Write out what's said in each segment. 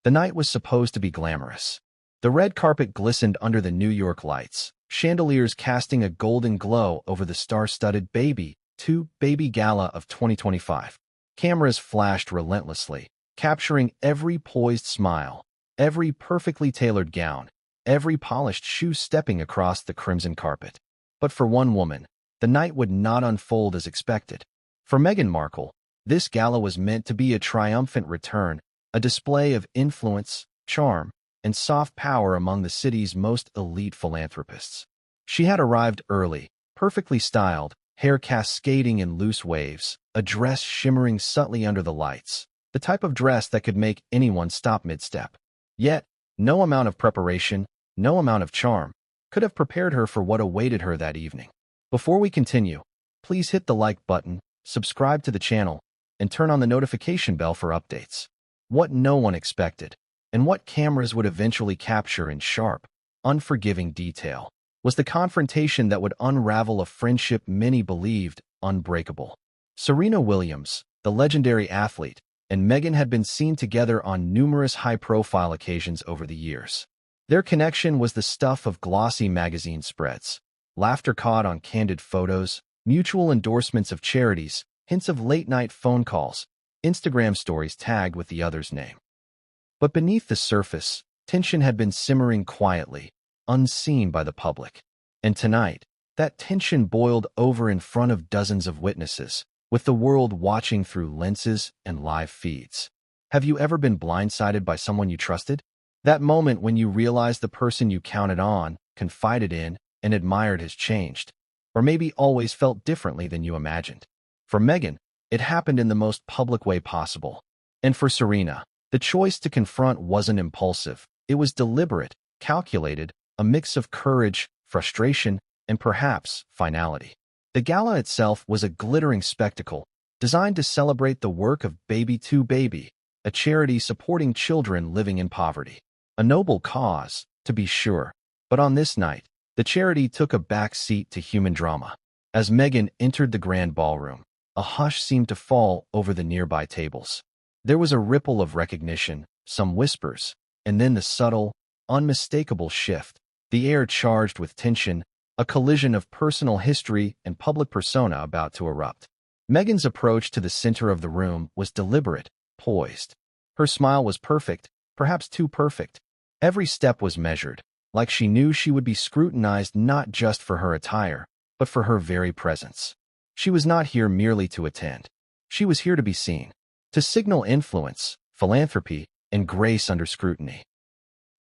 The night was supposed to be glamorous. The red carpet glistened under the New York lights, chandeliers casting a golden glow over the star-studded Baby2Baby Gala of 2025. Cameras flashed relentlessly, capturing every poised smile, every perfectly tailored gown, every polished shoe stepping across the crimson carpet. But for one woman, the night would not unfold as expected. For Meghan Markle, this gala was meant to be a triumphant return, a display of influence, charm, and soft power among the city's most elite philanthropists. She had arrived early, perfectly styled, hair cascading in loose waves, a dress shimmering subtly under the lights, the type of dress that could make anyone stop mid-step. Yet, no amount of preparation, no amount of charm, could have prepared her for what awaited her that evening. Before we continue, please hit the like button, subscribe to the channel, and turn on the notification bell for updates. What no one expected, and what cameras would eventually capture in sharp, unforgiving detail, was the confrontation that would unravel a friendship many believed unbreakable. Serena Williams, the legendary athlete, and Meghan had been seen together on numerous high-profile occasions over the years. Their connection was the stuff of glossy magazine spreads, laughter caught on candid photos, mutual endorsements of charities, hints of late-night phone calls, Instagram stories tagged with the other's name. But beneath the surface, tension had been simmering quietly, unseen by the public. And tonight, that tension boiled over in front of dozens of witnesses, with the world watching through lenses and live feeds. Have you ever been blindsided by someone you trusted? That moment when you realize the person you counted on, confided in, and admired has changed, or maybe always felt differently than you imagined. For Meghan, it happened in the most public way possible. And for Serena, the choice to confront wasn't impulsive. It was deliberate, calculated, a mix of courage, frustration, and perhaps finality. The gala itself was a glittering spectacle, designed to celebrate the work of Baby2Baby, a charity supporting children living in poverty. A noble cause, to be sure, but on this night, the charity took a back seat to human drama. As Meghan entered the grand ballroom, a hush seemed to fall over the nearby tables. There was a ripple of recognition, some whispers, and then the subtle, unmistakable shift, the air charged with tension, a collision of personal history and public persona about to erupt. Meghan's approach to the center of the room was deliberate, poised. Her smile was perfect, perhaps too perfect. Every step was measured, like she knew she would be scrutinized not just for her attire, but for her very presence. She was not here merely to attend. She was here to be seen, to signal influence, philanthropy, and grace under scrutiny.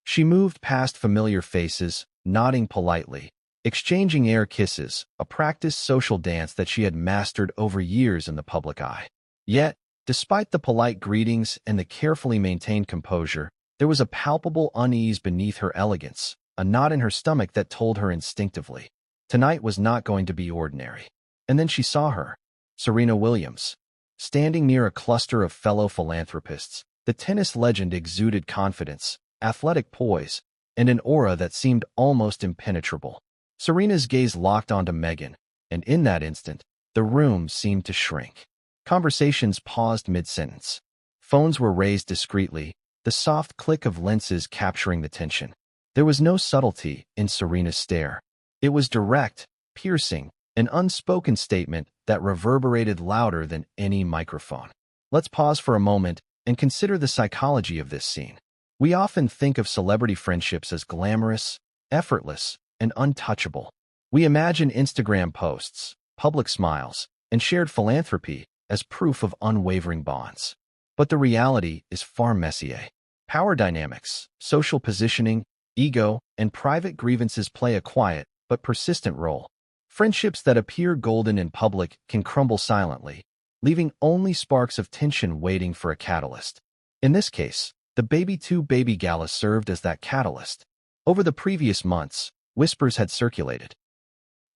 She moved past familiar faces, nodding politely, exchanging air kisses, a practiced social dance that she had mastered over years in the public eye. Yet, despite the polite greetings and the carefully maintained composure, there was a palpable unease beneath her elegance, a knot in her stomach that told her instinctively. Tonight was not going to be ordinary. And then she saw her, Serena Williams, standing near a cluster of fellow philanthropists. The tennis legend exuded confidence, athletic poise, and an aura that seemed almost impenetrable. Serena's gaze locked onto Meghan, and in that instant, the room seemed to shrink. Conversations paused mid-sentence. Phones were raised discreetly, the soft click of lenses capturing the tension. There was no subtlety in Serena's stare. It was direct, piercing, an unspoken statement that reverberated louder than any microphone. Let's pause for a moment and consider the psychology of this scene. We often think of celebrity friendships as glamorous, effortless, and untouchable. We imagine Instagram posts, public smiles, and shared philanthropy as proof of unwavering bonds. But the reality is far messier. Power dynamics, social positioning, ego, and private grievances play a quiet but persistent role. Friendships that appear golden in public can crumble silently, leaving only sparks of tension waiting for a catalyst. In this case, the Baby2Baby Gala served as that catalyst. Over the previous months, whispers had circulated.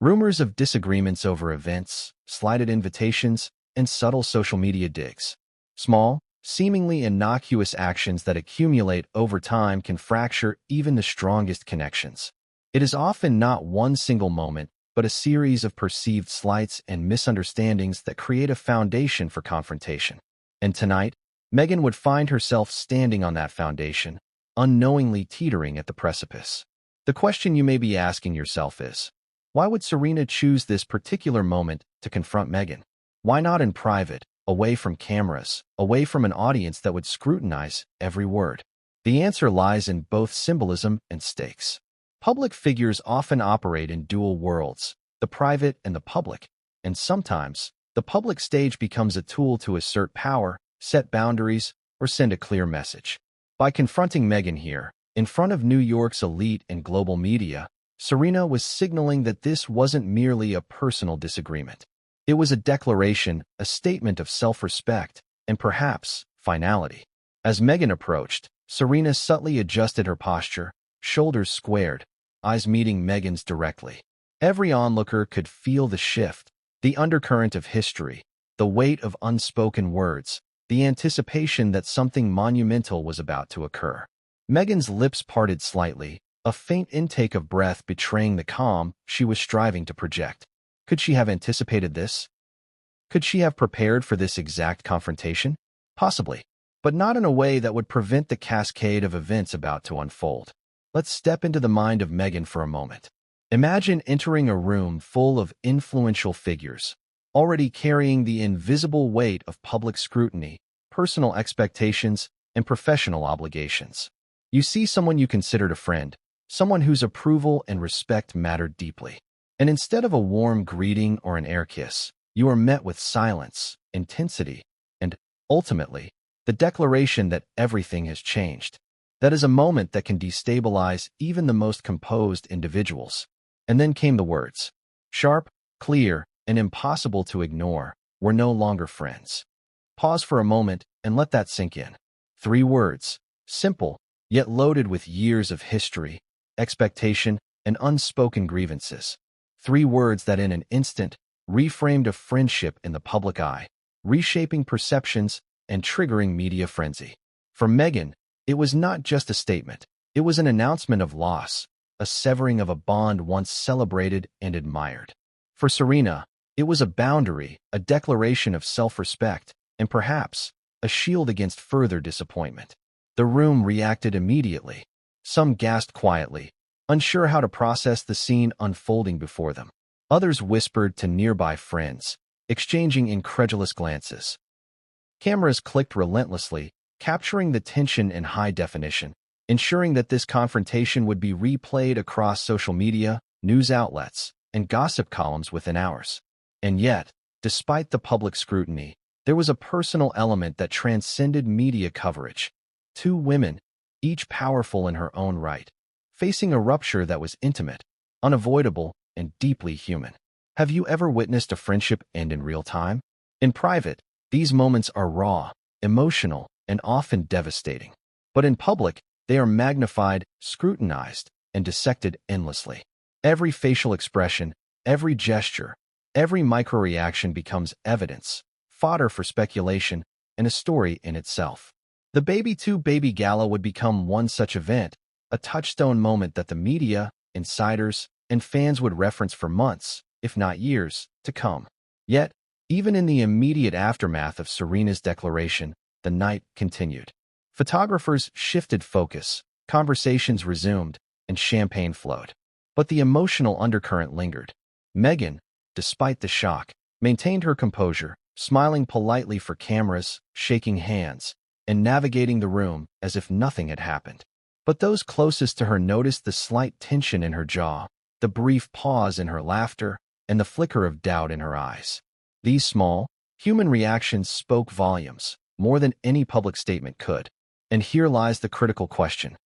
Rumors of disagreements over events, slighted invitations, and subtle social media digs. Small, seemingly innocuous actions that accumulate over time can fracture even the strongest connections. It is often not one single moment, but a series of perceived slights and misunderstandings that create a foundation for confrontation. And tonight, Meghan would find herself standing on that foundation, unknowingly teetering at the precipice. The question you may be asking yourself is, why would Serena choose this particular moment to confront Meghan? Why not in private, away from cameras, away from an audience that would scrutinize every word? The answer lies in both symbolism and stakes. Public figures often operate in dual worlds, the private and the public, and sometimes the public stage becomes a tool to assert power, set boundaries, or send a clear message. By confronting Meghan here, in front of New York's elite and global media, Serena was signaling that this wasn't merely a personal disagreement. It was a declaration, a statement of self-respect, and perhaps finality. As Meghan approached, Serena subtly adjusted her posture, shoulders squared, eyes meeting Meghan's directly. Every onlooker could feel the shift, the undercurrent of history, the weight of unspoken words, the anticipation that something monumental was about to occur. Meghan's lips parted slightly, a faint intake of breath betraying the calm she was striving to project. Could she have anticipated this? Could she have prepared for this exact confrontation? Possibly, but not in a way that would prevent the cascade of events about to unfold. Let's step into the mind of Meghan for a moment. Imagine entering a room full of influential figures, already carrying the invisible weight of public scrutiny, personal expectations, and professional obligations. You see someone you considered a friend, someone whose approval and respect mattered deeply. And instead of a warm greeting or an air kiss, you are met with silence, intensity, and, ultimately, the declaration that everything has changed. That is a moment that can destabilize even the most composed individuals. And then came the words. Sharp, clear, and impossible to ignore. We're no longer friends. Pause for a moment and let that sink in. 3 words, simple, yet loaded with years of history, expectation, and unspoken grievances. 3 words that in an instant reframed a friendship in the public eye, reshaping perceptions and triggering media frenzy. For Meghan, it was not just a statement. It was an announcement of loss, a severing of a bond once celebrated and admired. For Serena, it was a boundary, a declaration of self-respect, and perhaps a shield against further disappointment. The room reacted immediately. Some gasped quietly, unsure how to process the scene unfolding before them. Others whispered to nearby friends, exchanging incredulous glances. Cameras clicked relentlessly, capturing the tension in high definition, ensuring that this confrontation would be replayed across social media, news outlets, and gossip columns within hours. And yet, despite the public scrutiny, there was a personal element that transcended media coverage. 2 women, each powerful in her own right, facing a rupture that was intimate, unavoidable, and deeply human. Have you ever witnessed a friendship end in real time? In private, these moments are raw, emotional, and often devastating. But in public, they are magnified, scrutinized, and dissected endlessly. Every facial expression, every gesture, every micro-reaction becomes evidence, fodder for speculation, and a story in itself. The Baby2Baby Gala would become one such event, a touchstone moment that the media, insiders, and fans would reference for months, if not years, to come. Yet, even in the immediate aftermath of Serena's declaration, the night continued. Photographers shifted focus, conversations resumed, and champagne flowed. But the emotional undercurrent lingered. Meghan, despite the shock, maintained her composure, smiling politely for cameras, shaking hands, and navigating the room as if nothing had happened. But those closest to her noticed the slight tension in her jaw, the brief pause in her laughter, and the flicker of doubt in her eyes. These small, human reactions spoke volumes, more than any public statement could. And here lies the critical question.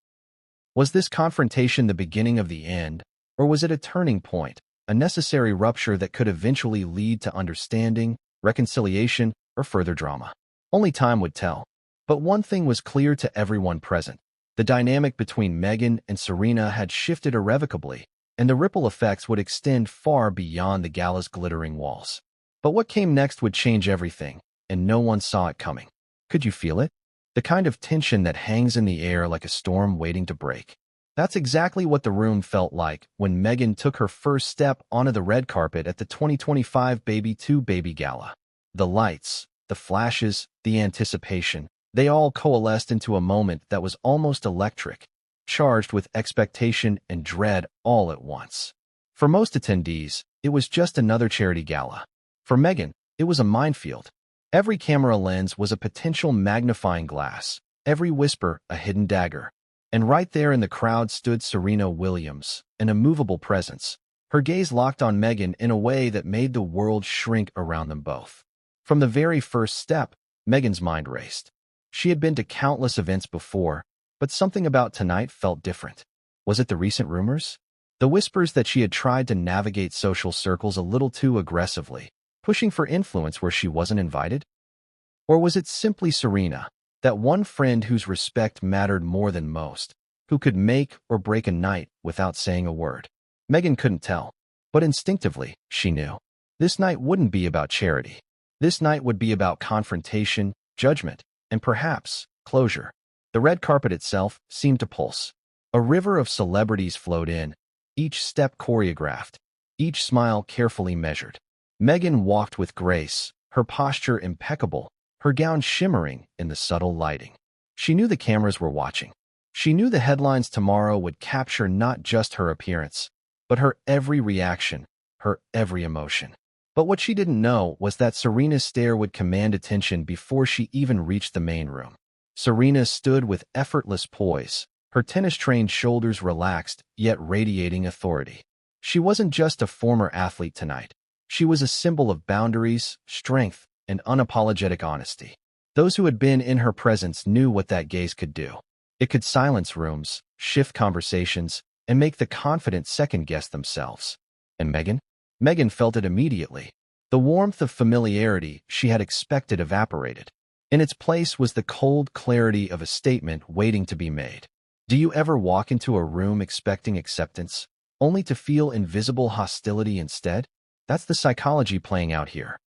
Was this confrontation the beginning of the end, or was it a turning point, a necessary rupture that could eventually lead to understanding, reconciliation, or further drama? Only time would tell. But one thing was clear to everyone present. The dynamic between Meghan and Serena had shifted irrevocably, and the ripple effects would extend far beyond the gala's glittering walls. But what came next would change everything, and no one saw it coming. Could you feel it? The kind of tension that hangs in the air like a storm waiting to break. That's exactly what the room felt like when Meghan took her first step onto the red carpet at the 2025 Baby2Baby Gala. The lights, the flashes, the anticipation, They all coalesced into a moment that was almost electric, charged with expectation and dread all at once. For most attendees, it was just another charity gala. For Meghan, it was a minefield. Every camera lens was a potential magnifying glass, every whisper a hidden dagger. And right there in the crowd stood Serena Williams, an immovable presence, her gaze locked on Meghan in a way that made the world shrink around them both. From the very first step, Meghan's mind raced. She had been to countless events before, but something about tonight felt different. Was it the recent rumors? The whispers that she had tried to navigate social circles a little too aggressively, pushing for influence where she wasn't invited? Or was it simply Serena, that one friend whose respect mattered more than most, who could make or break a night without saying a word? Meghan couldn't tell, but instinctively, she knew. This night wouldn't be about charity. This night would be about confrontation, judgment, and perhaps closure. The red carpet itself seemed to pulse. A river of celebrities flowed in, each step choreographed, each smile carefully measured. Meghan walked with grace, her posture impeccable, her gown shimmering in the subtle lighting. She knew the cameras were watching. She knew the headlines tomorrow would capture not just her appearance, but her every reaction, her every emotion. But what she didn't know was that Serena's stare would command attention before she even reached the main room. Serena stood with effortless poise, her tennis-trained shoulders relaxed, yet radiating authority. She wasn't just a former athlete tonight. She was a symbol of boundaries, strength, and unapologetic honesty. Those who had been in her presence knew what that gaze could do. It could silence rooms, shift conversations, and make the confident second-guess themselves. And Meghan? Meghan felt it immediately. The warmth of familiarity she had expected evaporated. In its place was the cold clarity of a statement waiting to be made. Do you ever walk into a room expecting acceptance, only to feel invisible hostility instead? That's the psychology playing out here.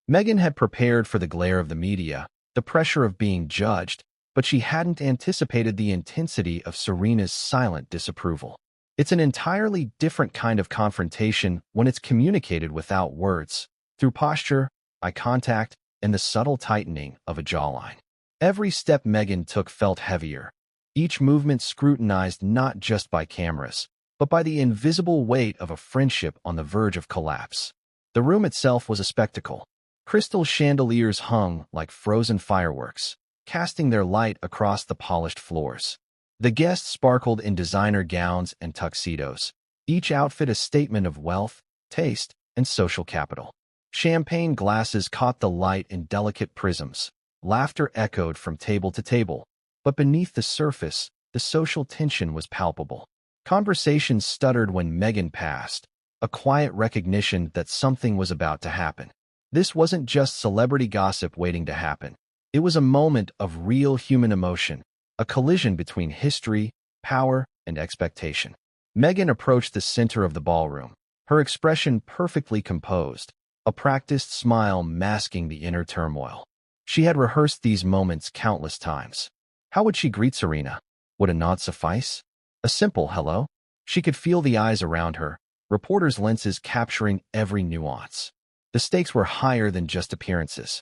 Meghan had prepared for the glare of the media, the pressure of being judged, but she hadn't anticipated the intensity of Serena's silent disapproval. It's an entirely different kind of confrontation when it's communicated without words, through posture, eye contact, and the subtle tightening of a jawline. Every step Meghan took felt heavier, each movement scrutinized not just by cameras, but by the invisible weight of a friendship on the verge of collapse. The room itself was a spectacle. Crystal chandeliers hung like frozen fireworks, casting their light across the polished floors. The guests sparkled in designer gowns and tuxedos, each outfit a statement of wealth, taste, and social capital. Champagne glasses caught the light in delicate prisms. Laughter echoed from table to table, but beneath the surface, the social tension was palpable. Conversations stuttered when Meghan passed, a quiet recognition that something was about to happen. This wasn't just celebrity gossip waiting to happen. It was a moment of real human emotion, a collision between history, power, and expectation. Meghan approached the center of the ballroom, her expression perfectly composed, a practiced smile masking the inner turmoil. She had rehearsed these moments countless times. How would she greet Serena? Would a nod suffice? A simple hello? She could feel the eyes around her, reporters' lenses capturing every nuance. The stakes were higher than just appearances.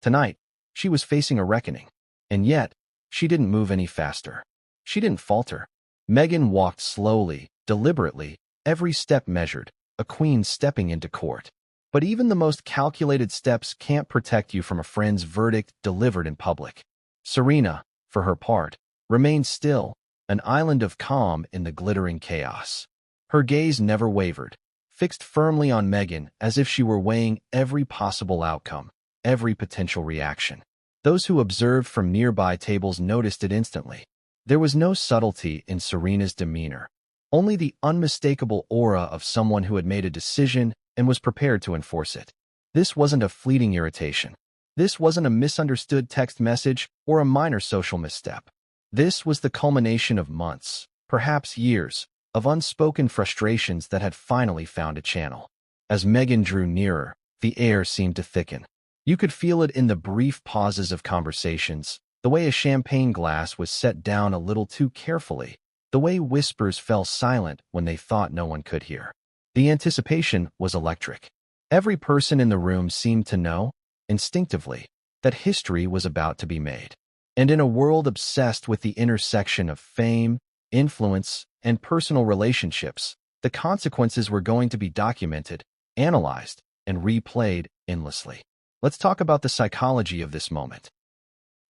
Tonight, she was facing a reckoning, and yet, she didn't move any faster. She didn't falter. Meghan walked slowly, deliberately, every step measured, a queen stepping into court. But even the most calculated steps can't protect you from a friend's verdict delivered in public. Serena, for her part, remained still, an island of calm in the glittering chaos. Her gaze never wavered, fixed firmly on Meghan as if she were weighing every possible outcome, every potential reaction. Those who observed from nearby tables noticed it instantly. There was no subtlety in Serena's demeanor, only the unmistakable aura of someone who had made a decision and was prepared to enforce it. This wasn't a fleeting irritation. This wasn't a misunderstood text message or a minor social misstep. This was the culmination of months, perhaps years, of unspoken frustrations that had finally found a channel. As Meghan drew nearer, the air seemed to thicken. You could feel it in the brief pauses of conversations, the way a champagne glass was set down a little too carefully, the way whispers fell silent when they thought no one could hear. The anticipation was electric. Every person in the room seemed to know, instinctively, that history was about to be made. And in a world obsessed with the intersection of fame, influence, and personal relationships, the consequences were going to be documented, analyzed, and replayed endlessly. Let's talk about the psychology of this moment.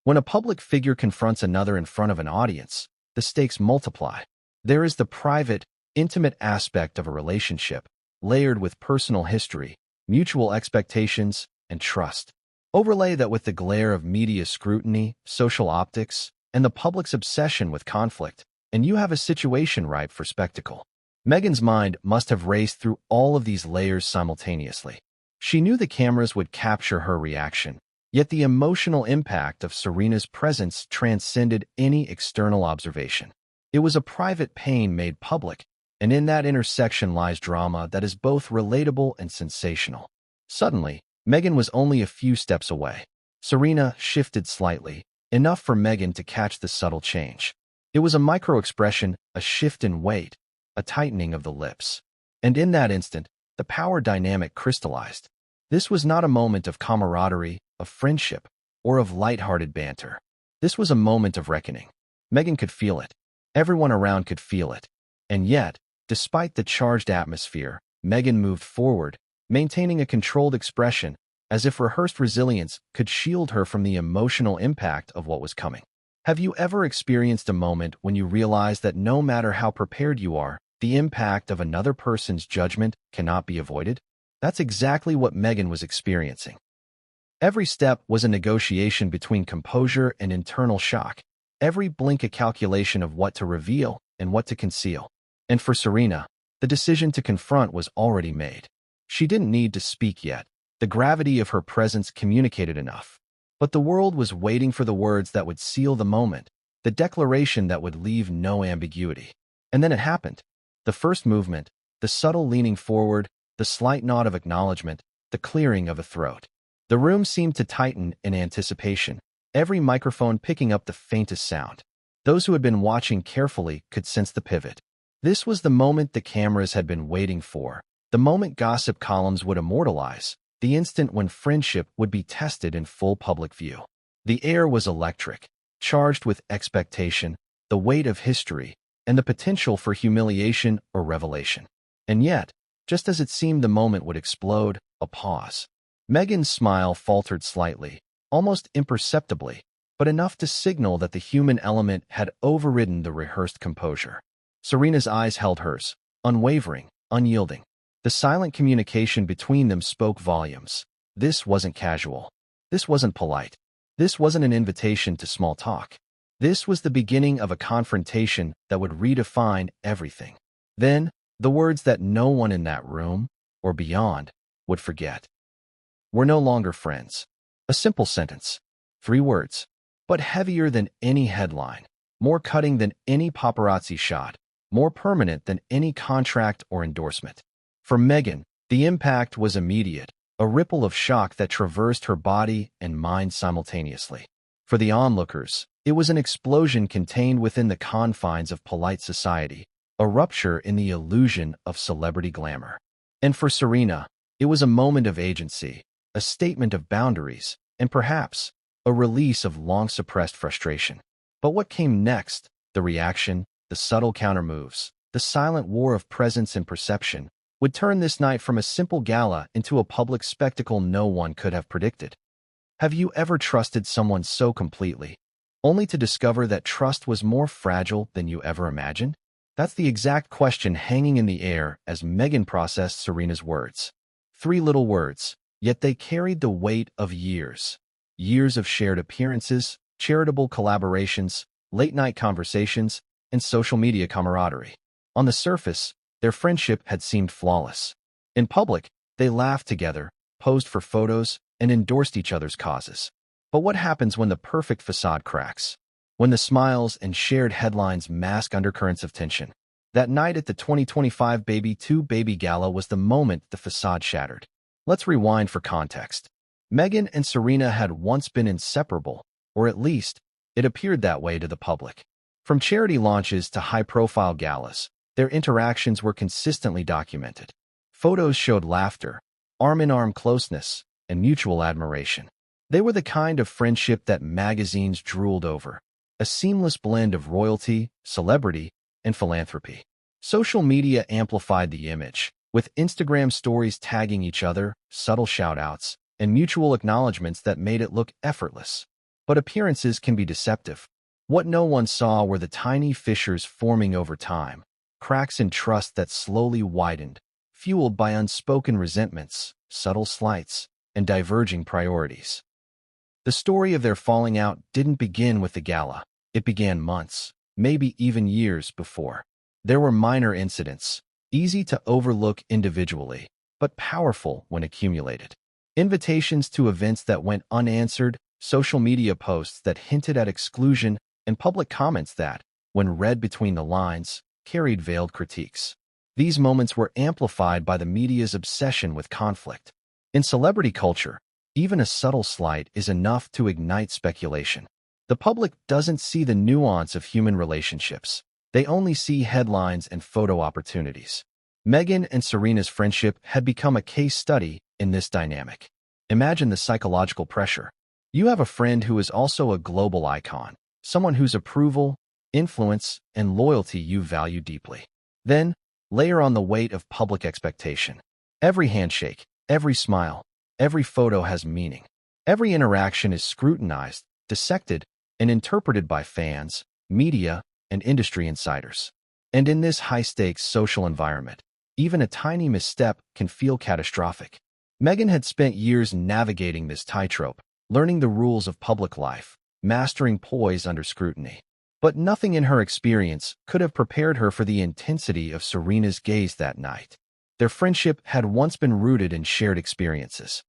When a public figure confronts another in front of an audience, the stakes multiply. There is the private, intimate aspect of a relationship, layered with personal history, mutual expectations, and trust. Overlay that with the glare of media scrutiny, social optics, and the public's obsession with conflict, and you have a situation ripe for spectacle. Meghan's mind must have raced through all of these layers simultaneously. She knew the cameras would capture her reaction, yet the emotional impact of Serena's presence transcended any external observation. It was a private pain made public, and in that intersection lies drama that is both relatable and sensational. Suddenly, Meghan was only a few steps away. Serena shifted slightly, enough for Meghan to catch the subtle change. It was a micro-expression, a shift in weight, a tightening of the lips. And in that instant, the power dynamic crystallized. This was not a moment of camaraderie, of friendship, or of light-hearted banter. This was a moment of reckoning. Meghan could feel it. Everyone around could feel it. And yet, despite the charged atmosphere, Meghan moved forward, maintaining a controlled expression, as if rehearsed resilience could shield her from the emotional impact of what was coming. Have you ever experienced a moment when you realize that no matter how prepared you are, the impact of another person's judgment cannot be avoided? That's exactly what Meghan was experiencing. Every step was a negotiation between composure and internal shock. Every blink a calculation of what to reveal and what to conceal. And for Serena, the decision to confront was already made. She didn't need to speak yet. The gravity of her presence communicated enough. But the world was waiting for the words that would seal the moment, the declaration that would leave no ambiguity. And then it happened. The first movement, the subtle leaning forward, the slight nod of acknowledgement, the clearing of a throat. The room seemed to tighten in anticipation, every microphone picking up the faintest sound. Those who had been watching carefully could sense the pivot. This was the moment the cameras had been waiting for. The moment gossip columns would immortalize, the instant when friendship would be tested in full public view. The air was electric, charged with expectation, the weight of history, and the potential for humiliation or revelation. And yet, just as it seemed the moment would explode, a pause. Meghan's smile faltered slightly, almost imperceptibly, but enough to signal that the human element had overridden the rehearsed composure. Serena's eyes held hers, unwavering, unyielding. The silent communication between them spoke volumes. This wasn't casual. This wasn't polite. This wasn't an invitation to small talk. This was the beginning of a confrontation that would redefine everything. Then, the words that no one in that room, or beyond, would forget. We're no longer friends. A simple sentence. 3 words. But heavier than any headline. More cutting than any paparazzi shot. More permanent than any contract or endorsement. For Meghan, the impact was immediate, a ripple of shock that traversed her body and mind simultaneously. For the onlookers, it was an explosion contained within the confines of polite society, a rupture in the illusion of celebrity glamour. And for Serena, it was a moment of agency, a statement of boundaries, and perhaps a release of long-suppressed frustration. But what came next, the reaction, the subtle countermoves, the silent war of presence and perception, would turn this night from a simple gala into a public spectacle no one could have predicted. Have you ever trusted someone so completely, only to discover that trust was more fragile than you ever imagined? That's the exact question hanging in the air as Meghan processed Serena's words. 3 little words, yet they carried the weight of years. Years of shared appearances, charitable collaborations, late-night conversations, and social media camaraderie. On the surface, their friendship had seemed flawless. In public, they laughed together, posed for photos, and endorsed each other's causes. But what happens when the perfect facade cracks? When the smiles and shared headlines mask undercurrents of tension? That night at the 2025 Baby2Baby Gala was the moment the facade shattered. Let's rewind for context. Meghan and Serena had once been inseparable, or at least, it appeared that way to the public. From charity launches to high-profile galas, their interactions were consistently documented. Photos showed laughter, arm-in-arm closeness, and mutual admiration. They were the kind of friendship that magazines drooled over, a seamless blend of royalty, celebrity, and philanthropy. Social media amplified the image, with Instagram stories tagging each other, subtle shout-outs, and mutual acknowledgments that made it look effortless. But appearances can be deceptive. What no one saw were the tiny fissures forming over time, cracks in trust that slowly widened, fueled by unspoken resentments, subtle slights, and diverging priorities. The story of their falling out didn't begin with the gala. It began months, maybe even years before. There were minor incidents, easy to overlook individually, but powerful when accumulated. Invitations to events that went unanswered, social media posts that hinted at exclusion, and public comments that, when read between the lines, carried veiled critiques. These moments were amplified by the media's obsession with conflict. In celebrity culture, even a subtle slight is enough to ignite speculation. The public doesn't see the nuance of human relationships. They only see headlines and photo opportunities. Meghan and Serena's friendship had become a case study in this dynamic. Imagine the psychological pressure. You have a friend who is also a global icon, someone whose approval, influence, and loyalty you value deeply. Then, layer on the weight of public expectation. Every handshake, every smile, every photo has meaning. Every interaction is scrutinized, dissected, and interpreted by fans, media, and industry insiders. And in this high-stakes social environment, even a tiny misstep can feel catastrophic. Meghan had spent years navigating this tightrope, learning the rules of public life, mastering poise under scrutiny. But nothing in her experience could have prepared her for the intensity of Serena's gaze that night. Their friendship had once been rooted in shared experiences.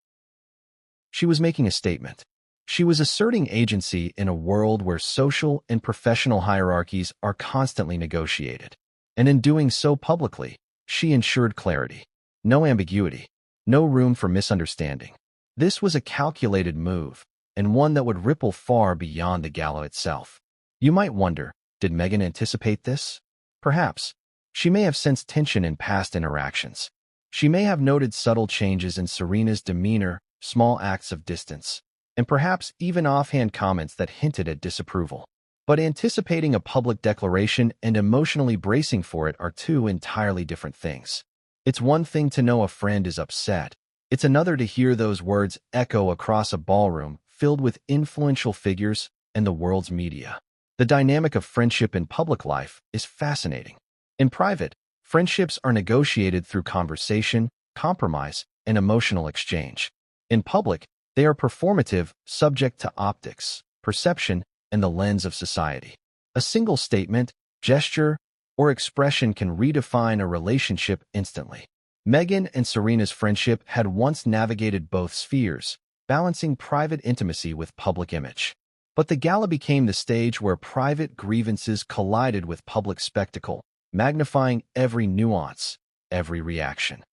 She was making a statement. She was asserting agency in a world where social and professional hierarchies are constantly negotiated. And in doing so publicly, she ensured clarity. No ambiguity. No room for misunderstanding. This was a calculated move, and one that would ripple far beyond the gala itself. You might wonder, did Meghan anticipate this? Perhaps. She may have sensed tension in past interactions. She may have noted subtle changes in Serena's demeanor, small acts of distance, and perhaps even offhand comments that hinted at disapproval. But anticipating a public declaration and emotionally bracing for it are two entirely different things. It's one thing to know a friend is upset. It's another to hear those words echo across a ballroom filled with influential figures and the world's media. The dynamic of friendship in public life is fascinating. In private, friendships are negotiated through conversation, compromise, and emotional exchange. In public, they are performative, subject to optics, perception, and the lens of society. A single statement, gesture, or expression can redefine a relationship instantly. Meghan and Serena's friendship had once navigated both spheres, balancing private intimacy with public image. But the gala became the stage where private grievances collided with public spectacle, magnifying every nuance, every reaction.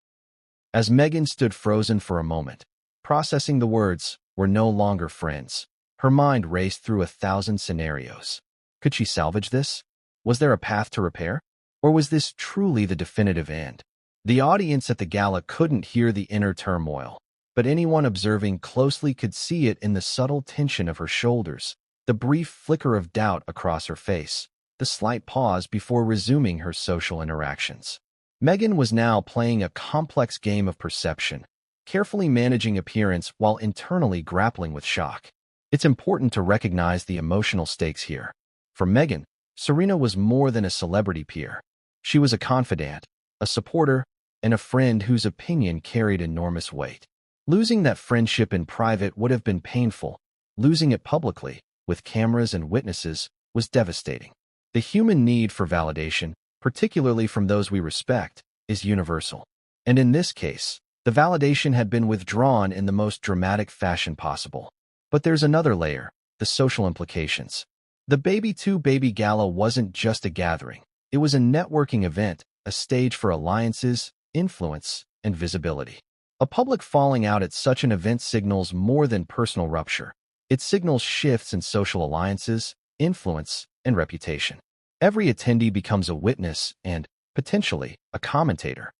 As Meghan stood frozen for a moment, processing the words, "We're no longer friends," her mind raced through 1,000 scenarios. Could she salvage this? Was there a path to repair? Or was this truly the definitive end? The audience at the gala couldn't hear the inner turmoil, but anyone observing closely could see it in the subtle tension of her shoulders, the brief flicker of doubt across her face, the slight pause before resuming her social interactions. Meghan was now playing a complex game of perception, carefully managing appearance while internally grappling with shock. It's important to recognize the emotional stakes here. For Meghan, Serena was more than a celebrity peer. She was a confidant, a supporter, and a friend whose opinion carried enormous weight. Losing that friendship in private would have been painful. Losing it publicly, with cameras and witnesses, was devastating. The human need for validation, particularly from those we respect, is universal. And in this case, the validation had been withdrawn in the most dramatic fashion possible. But there's another layer, the social implications. The Baby2Baby Gala wasn't just a gathering. It was a networking event, a stage for alliances, influence, and visibility. A public falling out at such an event signals more than personal rupture. It signals shifts in social alliances, influence, and reputation. Every attendee becomes a witness and, potentially, a commentator.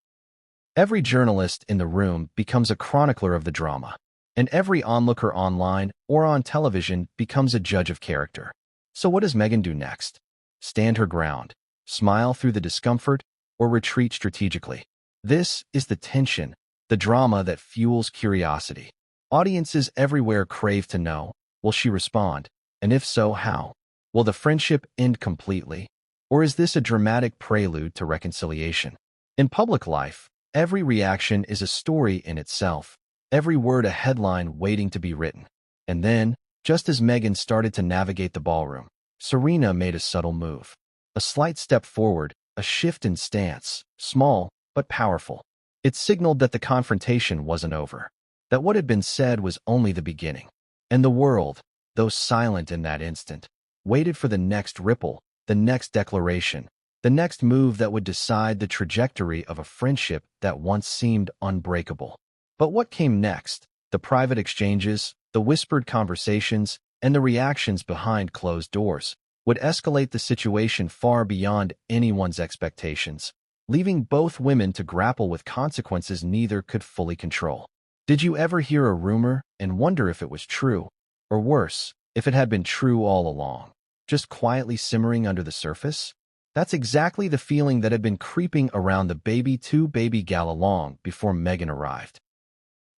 Every journalist in the room becomes a chronicler of the drama. and every onlooker online or on television becomes a judge of character. So what does Meghan do next? Stand her ground, smile through the discomfort, or retreat strategically? This is the tension, the drama that fuels curiosity. Audiences everywhere crave to know, will she respond? And if so, how? Will the friendship end completely? Or is this a dramatic prelude to reconciliation? In public life, every reaction is a story in itself, every word a headline waiting to be written. And then, just as Meghan started to navigate the ballroom, Serena made a subtle move. A slight step forward, a shift in stance, small but powerful. It signaled that the confrontation wasn't over, that what had been said was only the beginning. And the world, though silent in that instant, waited for the next ripple, the next declaration, the next move that would decide the trajectory of a friendship that once seemed unbreakable. But what came next? The private exchanges, the whispered conversations, and the reactions behind closed doors would escalate the situation far beyond anyone's expectations, leaving both women to grapple with consequences neither could fully control. Did you ever hear a rumor and wonder if it was true? Or worse, if it had been true all along, just quietly simmering under the surface? That's exactly the feeling that had been creeping around the Baby2Baby Gala long before Meghan arrived.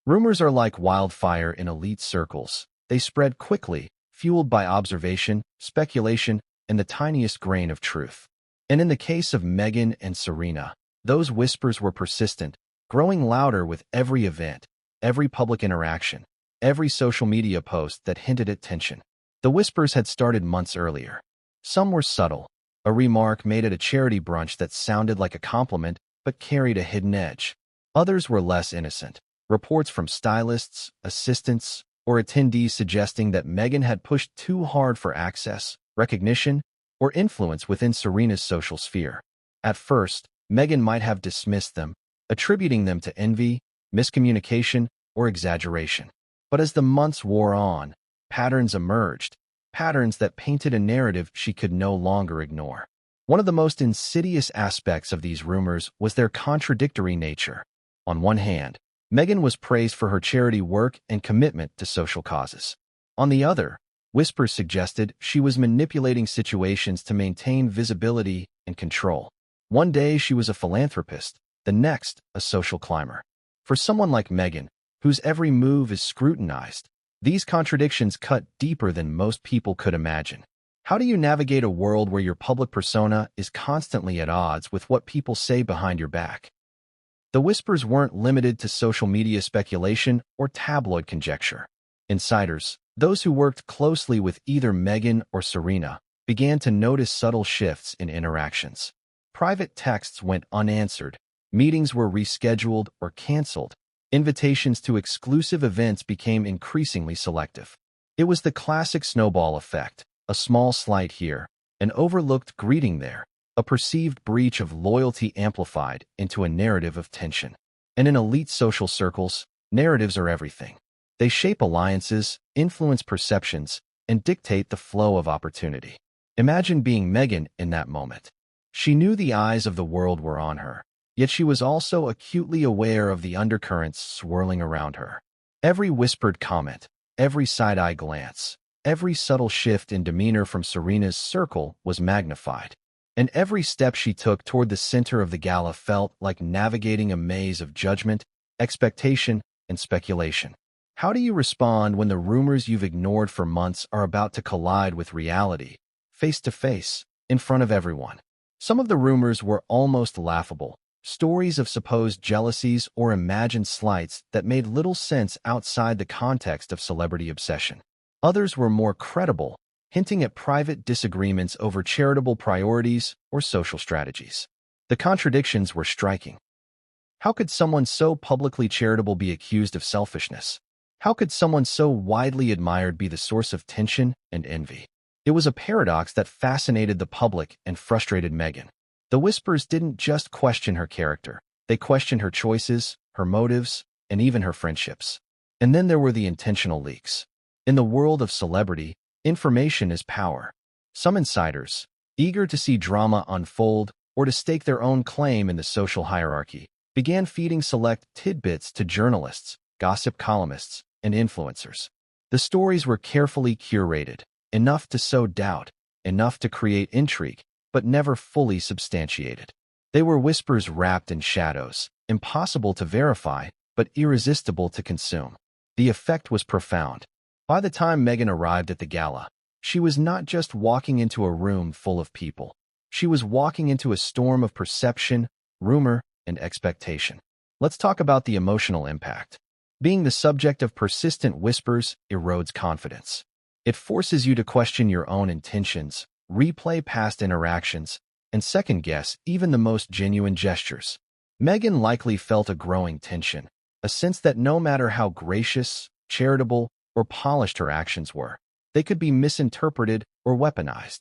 Rumors are like wildfire in elite circles. They spread quickly, fueled by observation, speculation, and the tiniest grain of truth. And in the case of Meghan and Serena, those whispers were persistent, growing louder with every event, every public interaction, every social media post that hinted at tension. The whispers had started months earlier. Some were subtle, a remark made at a charity brunch that sounded like a compliment but carried a hidden edge. Others were less innocent, reports from stylists, assistants, or attendees suggesting that Meghan had pushed too hard for access, recognition, or influence within Serena's social sphere. At first, Meghan might have dismissed them, attributing them to envy, miscommunication, or exaggeration. But as the months wore on, patterns emerged, patterns that painted a narrative she could no longer ignore. One of the most insidious aspects of these rumors was their contradictory nature. On one hand, Meghan was praised for her charity work and commitment to social causes. On the other, whispers suggested she was manipulating situations to maintain visibility and control. One day she was a philanthropist, the next a social climber. For someone like Meghan, whose every move is scrutinized, these contradictions cut deeper than most people could imagine. How do you navigate a world where your public persona is constantly at odds with what people say behind your back? The whispers weren't limited to social media speculation or tabloid conjecture. Insiders, those who worked closely with either Meghan or Serena, began to notice subtle shifts in interactions. Private texts went unanswered, meetings were rescheduled or canceled, invitations to exclusive events became increasingly selective. It was the classic snowball effect, a small slight here, an overlooked greeting there, a perceived breach of loyalty amplified into a narrative of tension. And in elite social circles, narratives are everything. They shape alliances, influence perceptions, and dictate the flow of opportunity. Imagine being Meghan in that moment. She knew the eyes of the world were on her, yet she was also acutely aware of the undercurrents swirling around her. Every whispered comment, every side-eye glance, every subtle shift in demeanor from Serena's circle was magnified. And every step she took toward the center of the gala felt like navigating a maze of judgment, expectation, and speculation. How do you respond when the rumors you've ignored for months are about to collide with reality, face to face, in front of everyone? Some of the rumors were almost laughable, stories of supposed jealousies or imagined slights that made little sense outside the context of celebrity obsession. Others were more credible, hinting at private disagreements over charitable priorities or social strategies. The contradictions were striking. How could someone so publicly charitable be accused of selfishness? How could someone so widely admired be the source of tension and envy? It was a paradox that fascinated the public and frustrated Meghan. The whispers didn't just question her character. They questioned her choices, her motives, and even her friendships. And then there were the intentional leaks. In the world of celebrity, information is power. Some insiders, eager to see drama unfold or to stake their own claim in the social hierarchy, began feeding select tidbits to journalists, gossip columnists, and influencers. The stories were carefully curated, enough to sow doubt, enough to create intrigue, but never fully substantiated. They were whispers wrapped in shadows, impossible to verify, but irresistible to consume. The effect was profound. By the time Meghan arrived at the gala, she was not just walking into a room full of people. She was walking into a storm of perception, rumor, and expectation. Let's talk about the emotional impact. Being the subject of persistent whispers erodes confidence. It forces you to question your own intentions, replay past interactions, and second-guess even the most genuine gestures. Meghan likely felt a growing tension, a sense that no matter how gracious, charitable, or polished her actions were, they could be misinterpreted or weaponized.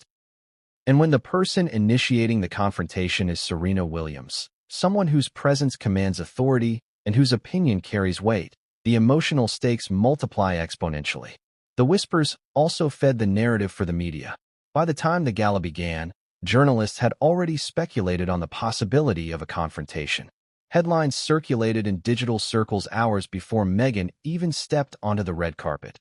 And when the person initiating the confrontation is Serena Williams, someone whose presence commands authority and whose opinion carries weight, the emotional stakes multiply exponentially. The whispers also fed the narrative for the media. By the time the gala began, journalists had already speculated on the possibility of a confrontation. Headlines circulated in digital circles hours before Meghan even stepped onto the red carpet.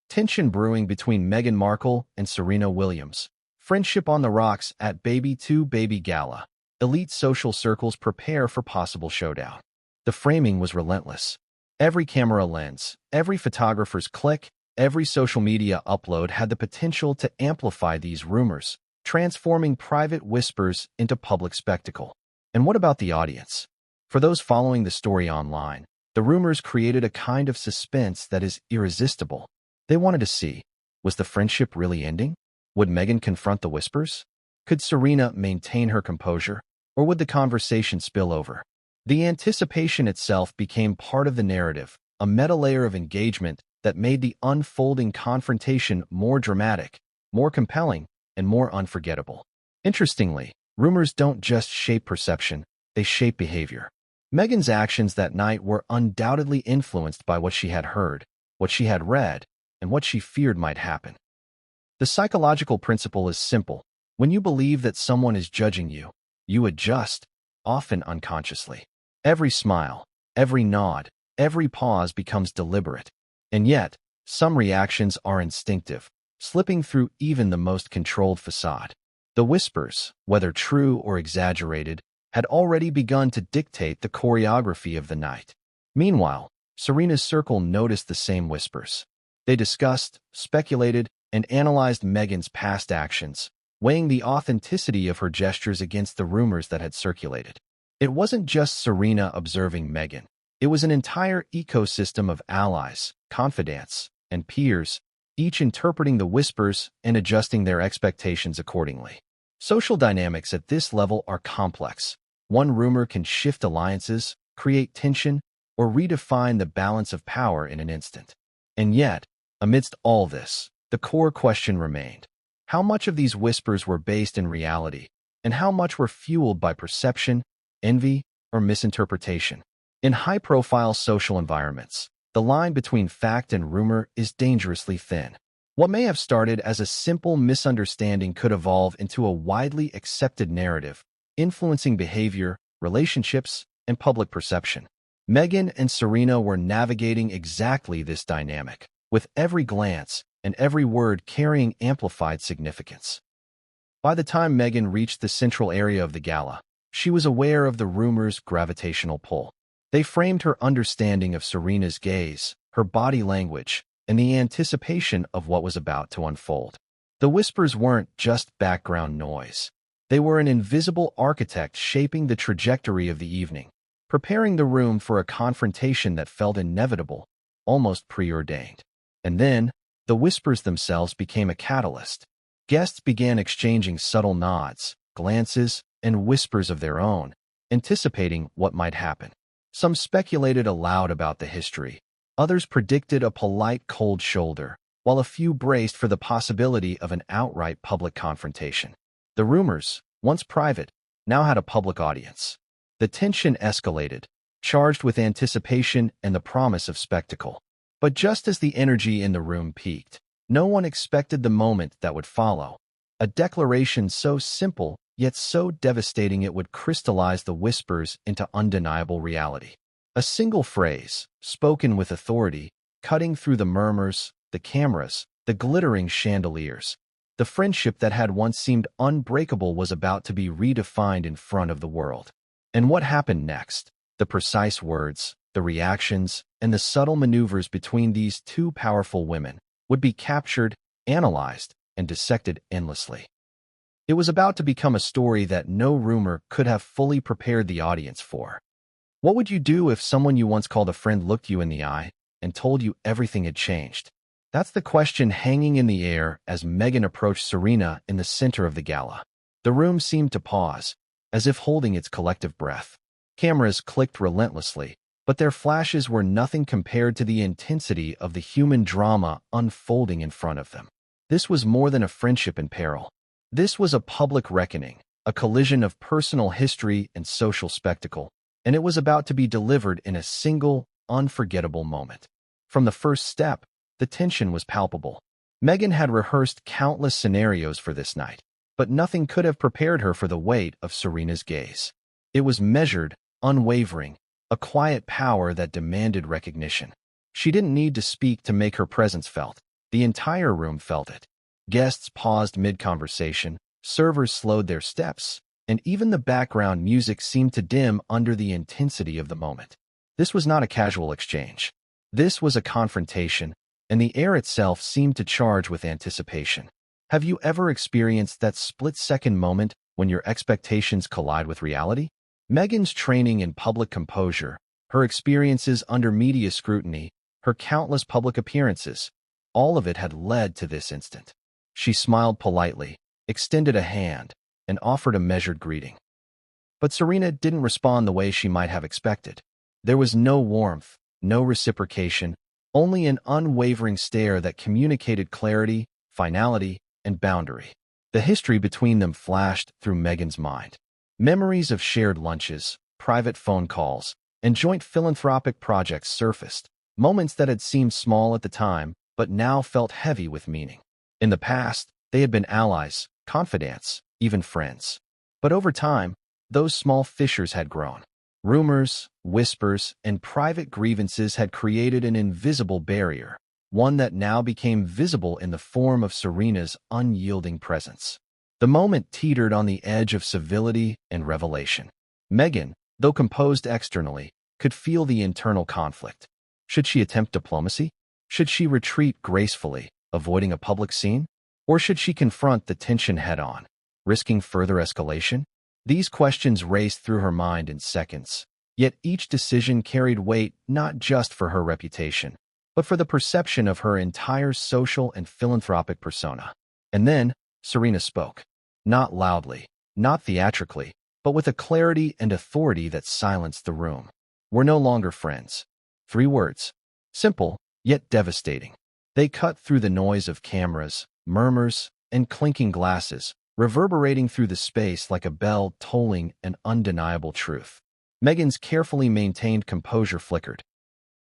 Tension brewing between Meghan Markle and Serena Williams. Friendship on the rocks at Baby2Baby Gala. Elite social circles prepare for possible showdown. The framing was relentless. Every camera lens, every photographer's click, every social media upload had the potential to amplify these rumors, transforming private whispers into public spectacle. And what about the audience? For those following the story online, the rumors created a kind of suspense that is irresistible. They wanted to see, was the friendship really ending? Would Meghan confront the whispers? Could Serena maintain her composure? Or would the conversation spill over? The anticipation itself became part of the narrative, a meta layer of engagement that made the unfolding confrontation more dramatic, more compelling, and more unforgettable. Interestingly, rumors don't just shape perception, they shape behavior. Meghan's actions that night were undoubtedly influenced by what she had heard, what she had read, and what she feared might happen. The psychological principle is simple. When you believe that someone is judging you, you adjust, often unconsciously. Every smile, every nod, every pause becomes deliberate. And yet, some reactions are instinctive, slipping through even the most controlled facade. The whispers, whether true or exaggerated, had already begun to dictate the choreography of the night. Meanwhile, Serena's circle noticed the same whispers. They discussed, speculated, and analyzed Meghan's past actions, weighing the authenticity of her gestures against the rumors that had circulated. It wasn't just Serena observing Meghan. It was an entire ecosystem of allies, confidants, and peers, each interpreting the whispers and adjusting their expectations accordingly. Social dynamics at this level are complex. One rumor can shift alliances, create tension, or redefine the balance of power in an instant. And yet, amidst all this, the core question remained. How much of these whispers were based in reality, and how much were fueled by perception, envy, or misinterpretation? In high-profile social environments, the line between fact and rumor is dangerously thin. What may have started as a simple misunderstanding could evolve into a widely accepted narrative, influencing behavior, relationships, and public perception. Meghan and Serena were navigating exactly this dynamic, with every glance and every word carrying amplified significance. By the time Meghan reached the central area of the gala, she was aware of the rumors' gravitational pull. They framed her understanding of Serena's gaze, her body language, and the anticipation of what was about to unfold. The whispers weren't just background noise. They were an invisible architect shaping the trajectory of the evening, preparing the room for a confrontation that felt inevitable, almost preordained. And then, the whispers themselves became a catalyst. Guests began exchanging subtle nods, glances, and whispers of their own, anticipating what might happen. Some speculated aloud about the history. Others predicted a polite cold shoulder, while a few braced for the possibility of an outright public confrontation. The rumors, once private, now had a public audience. The tension escalated, charged with anticipation and the promise of spectacle. But just as the energy in the room peaked, no one expected the moment that would follow. A declaration so simple, yet so devastating it would crystallize the whispers into undeniable reality. A single phrase, spoken with authority, cutting through the murmurs, the cameras, the glittering chandeliers. The friendship that had once seemed unbreakable was about to be redefined in front of the world. And what happened next? The precise words, the reactions, and the subtle maneuvers between these two powerful women would be captured, analyzed, and dissected endlessly. It was about to become a story that no rumor could have fully prepared the audience for. What would you do if someone you once called a friend looked you in the eye and told you everything had changed? That's the question hanging in the air as Meghan approached Serena in the center of the gala. The room seemed to pause, as if holding its collective breath. Cameras clicked relentlessly, but their flashes were nothing compared to the intensity of the human drama unfolding in front of them. This was more than a friendship in peril. This was a public reckoning, a collision of personal history and social spectacle, and it was about to be delivered in a single, unforgettable moment. From the first step, the tension was palpable. Meghan had rehearsed countless scenarios for this night, but nothing could have prepared her for the weight of Serena's gaze. It was measured, unwavering, a quiet power that demanded recognition. She didn't need to speak to make her presence felt. The entire room felt it. Guests paused mid-conversation, servers slowed their steps, and even the background music seemed to dim under the intensity of the moment. This was not a casual exchange. This was a confrontation, and the air itself seemed to charge with anticipation. Have you ever experienced that split-second moment when your expectations collide with reality? Meghan's training in public composure, her experiences under media scrutiny, her countless public appearances, all of it had led to this instant. She smiled politely, extended a hand, and offered a measured greeting. But Serena didn't respond the way she might have expected. There was no warmth, no reciprocation, only an unwavering stare that communicated clarity, finality, and boundary. The history between them flashed through Meghan's mind. Memories of shared lunches, private phone calls, and joint philanthropic projects surfaced, moments that had seemed small at the time but now felt heavy with meaning. In the past, they had been allies, confidants, even friends. But over time, those small fissures had grown. Rumors, whispers, and private grievances had created an invisible barrier, one that now became visible in the form of Serena's unyielding presence. The moment teetered on the edge of civility and revelation. Meghan, though composed externally, could feel the internal conflict. Should she attempt diplomacy? Should she retreat gracefully, avoiding a public scene? Or should she confront the tension head-on, risking further escalation? These questions raced through her mind in seconds, yet each decision carried weight not just for her reputation, but for the perception of her entire social and philanthropic persona. And then, Serena spoke. Not loudly, not theatrically, but with a clarity and authority that silenced the room. We're no longer friends. 3 words. Simple, yet devastating. They cut through the noise of cameras, murmurs, and clinking glasses, reverberating through the space like a bell tolling an undeniable truth. Meghan's carefully maintained composure flickered.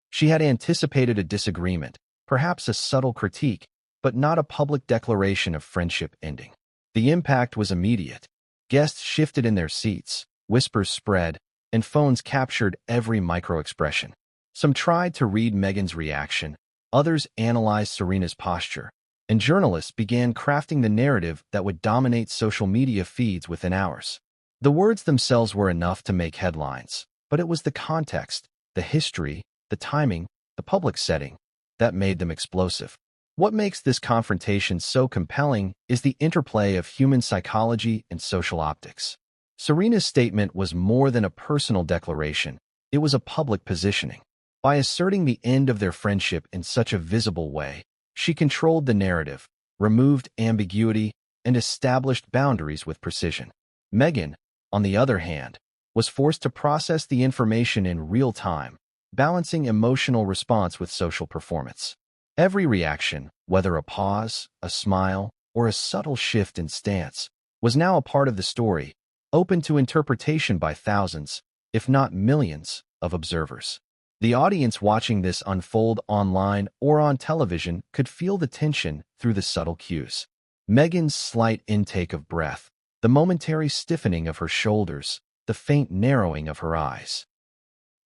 She had anticipated a disagreement, perhaps a subtle critique, but not a public declaration of friendship ending. The impact was immediate. Guests shifted in their seats, whispers spread, and phones captured every micro-expression. Some tried to read Meghan's reaction, others analyzed Serena's posture, and journalists began crafting the narrative that would dominate social media feeds within hours. The words themselves were enough to make headlines, but it was the context, the history, the timing, the public setting, that made them explosive. What makes this confrontation so compelling is the interplay of human psychology and social optics. Serena's statement was more than a personal declaration, it was a public positioning. By asserting the end of their friendship in such a visible way, she controlled the narrative, removed ambiguity, and established boundaries with precision. Meghan, on the other hand, was forced to process the information in real time, balancing emotional response with social performance. Every reaction, whether a pause, a smile, or a subtle shift in stance, was now a part of the story, open to interpretation by thousands, if not millions, of observers. The audience watching this unfold online or on television could feel the tension through the subtle cues. Meghan's slight intake of breath, the momentary stiffening of her shoulders, the faint narrowing of her eyes.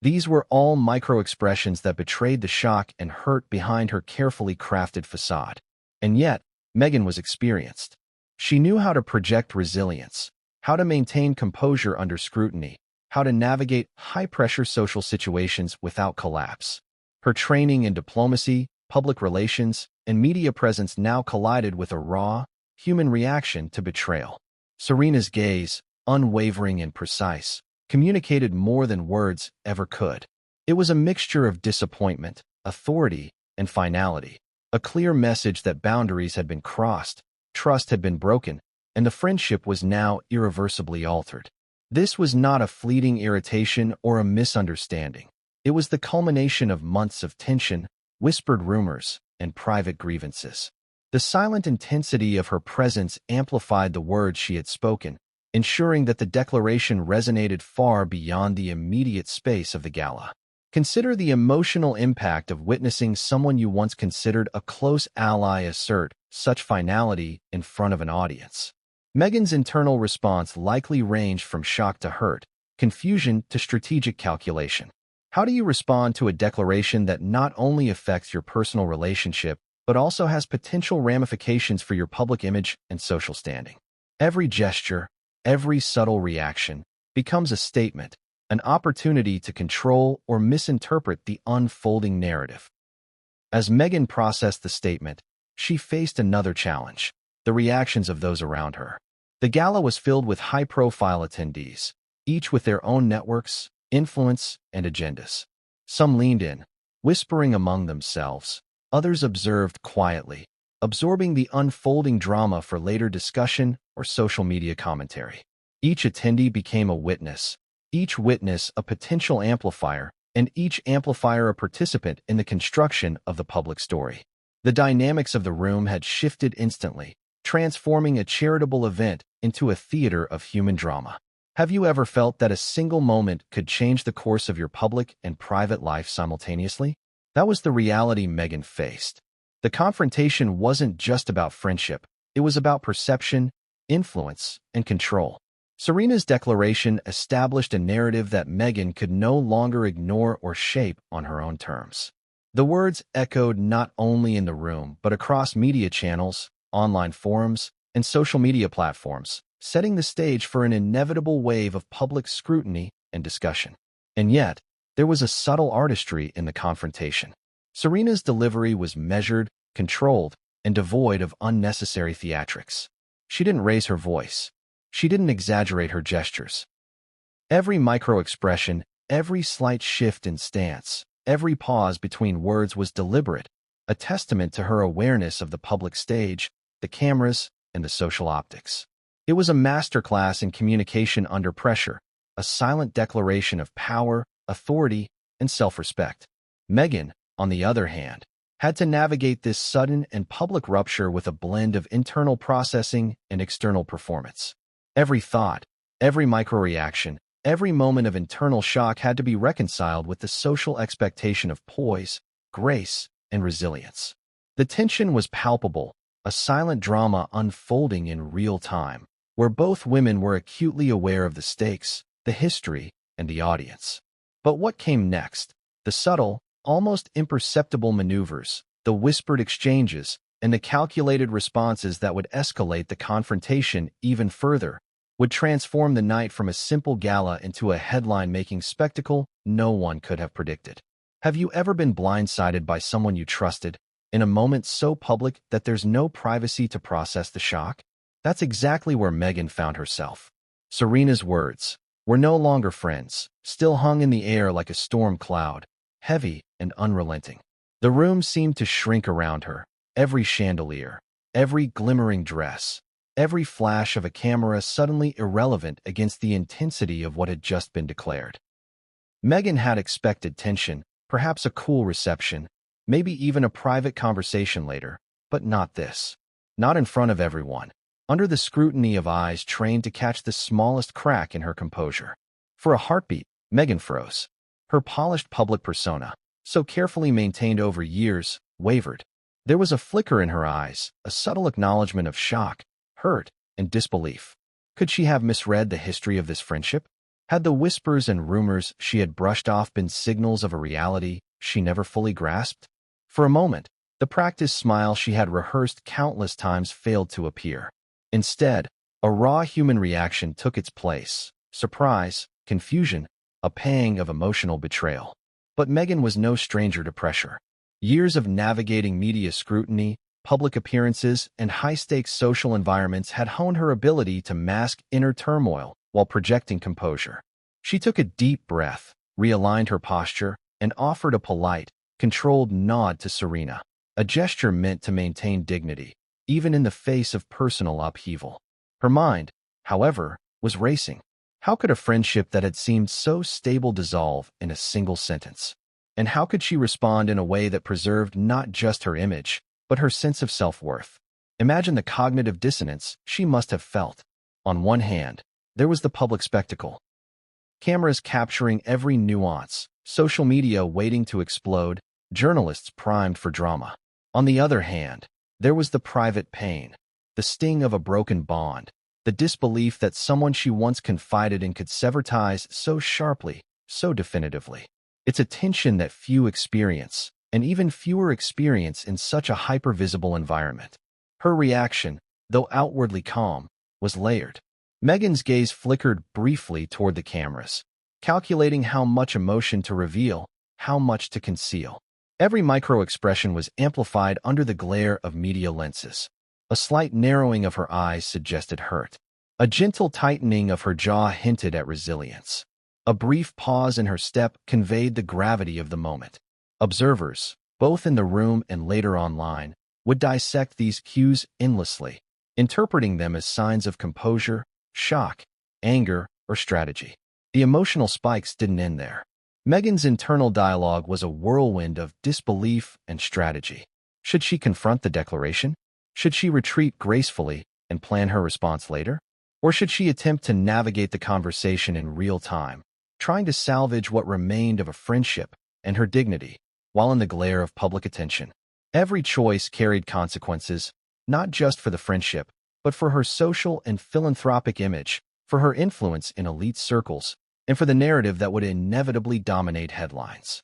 These were all micro-expressions that betrayed the shock and hurt behind her carefully crafted facade. And yet, Meghan was experienced. She knew how to project resilience, how to maintain composure under scrutiny, how to navigate high-pressure social situations without collapse. Her training in diplomacy, public relations, and media presence now collided with a raw, human reaction to betrayal. Serena's gaze, unwavering and precise, communicated more than words ever could. It was a mixture of disappointment, authority, and finality, a clear message that boundaries had been crossed, trust had been broken, and the friendship was now irreversibly altered. This was not a fleeting irritation or a misunderstanding. It was the culmination of months of tension, whispered rumors, and private grievances. The silent intensity of her presence amplified the words she had spoken, ensuring that the declaration resonated far beyond the immediate space of the gala. Consider the emotional impact of witnessing someone you once considered a close ally assert such finality in front of an audience. Meghan's internal response likely ranged from shock to hurt, confusion to strategic calculation. How do you respond to a declaration that not only affects your personal relationship, but also has potential ramifications for your public image and social standing? Every gesture, every subtle reaction becomes a statement, an opportunity to control or misinterpret the unfolding narrative. As Meghan processed the statement, she faced another challenge: the reactions of those around her. The gala was filled with high-profile attendees, each with their own networks, influence, and agendas. Some leaned in, whispering among themselves. Others observed quietly, absorbing the unfolding drama for later discussion or social media commentary. Each attendee became a witness, each witness a potential amplifier, and each amplifier a participant in the construction of the public story. The dynamics of the room had shifted instantly, transforming a charitable event into a theater of human drama. Have you ever felt that a single moment could change the course of your public and private life simultaneously? That was the reality Meghan faced. The confrontation wasn't just about friendship. It was about perception, influence, and control. Serena's declaration established a narrative that Meghan could no longer ignore or shape on her own terms. The words echoed not only in the room but across media channels, online forums, and social media platforms, setting the stage for an inevitable wave of public scrutiny and discussion. And yet, there was a subtle artistry in the confrontation. Serena's delivery was measured, controlled, and devoid of unnecessary theatrics. She didn't raise her voice. She didn't exaggerate her gestures. Every micro-expression, every slight shift in stance, every pause between words was deliberate, a testament to her awareness of the public stage, the cameras, and the social optics. It was a masterclass in communication under pressure, a silent declaration of power, authority, and self-respect. Meghan, on the other hand, had to navigate this sudden and public rupture with a blend of internal processing and external performance. Every thought, every micro-reaction, every moment of internal shock had to be reconciled with the social expectation of poise, grace, and resilience. The tension was palpable, a silent drama unfolding in real time, where both women were acutely aware of the stakes, the history, and the audience. But what came next? The subtle, almost imperceptible maneuvers, the whispered exchanges, and the calculated responses that would escalate the confrontation even further, would transform the night from a simple gala into a headline-making spectacle no one could have predicted. Have you ever been blindsided by someone you trusted, in a moment so public that there's no privacy to process the shock? That's exactly where Meghan found herself. Serena's words were no longer friends, still hung in the air like a storm cloud, heavy and unrelenting. The room seemed to shrink around her, every chandelier, every glimmering dress, every flash of a camera suddenly irrelevant against the intensity of what had just been declared. Meghan had expected tension, perhaps a cool reception, maybe even a private conversation later, but not this. Not in front of everyone, under the scrutiny of eyes trained to catch the smallest crack in her composure. For a heartbeat, Meghan froze. Her polished public persona, so carefully maintained over years, wavered. There was a flicker in her eyes, a subtle acknowledgement of shock, hurt, and disbelief. Could she have misread the history of this friendship? Had the whispers and rumors she had brushed off been signals of a reality she never fully grasped? For a moment, the practiced smile she had rehearsed countless times failed to appear. Instead, a raw human reaction took its place: surprise, confusion, a pang of emotional betrayal. But Meghan was no stranger to pressure. Years of navigating media scrutiny, public appearances, and high-stakes social environments had honed her ability to mask inner turmoil while projecting composure. She took a deep breath, realigned her posture, and offered a polite, controlled nod to Serena, a gesture meant to maintain dignity, even in the face of personal upheaval. Her mind, however, was racing. How could a friendship that had seemed so stable dissolve in a single sentence? And how could she respond in a way that preserved not just her image, but her sense of self-worth? Imagine the cognitive dissonance she must have felt. On one hand, there was the public spectacle. Cameras capturing every nuance, social media waiting to explode, journalists primed for drama. On the other hand, there was the private pain, the sting of a broken bond, the disbelief that someone she once confided in could sever ties so sharply, so definitively. It's a tension that few experience, and even fewer experience in such a hyper-visible environment. Her reaction, though outwardly calm, was layered. Meghan's gaze flickered briefly toward the cameras, calculating how much emotion to reveal, how much to conceal. Every micro-expression was amplified under the glare of media lenses. A slight narrowing of her eyes suggested hurt. A gentle tightening of her jaw hinted at resilience. A brief pause in her step conveyed the gravity of the moment. Observers, both in the room and later online, would dissect these cues endlessly, interpreting them as signs of composure, shock, anger, or strategy. The emotional spikes didn't end there. Meghan's internal dialogue was a whirlwind of disbelief and strategy. Should she confront the declaration? Should she retreat gracefully and plan her response later? Or should she attempt to navigate the conversation in real time, trying to salvage what remained of a friendship and her dignity, while in the glare of public attention? Every choice carried consequences, not just for the friendship, but for her social and philanthropic image, for her influence in elite circles, and for the narrative that would inevitably dominate headlines.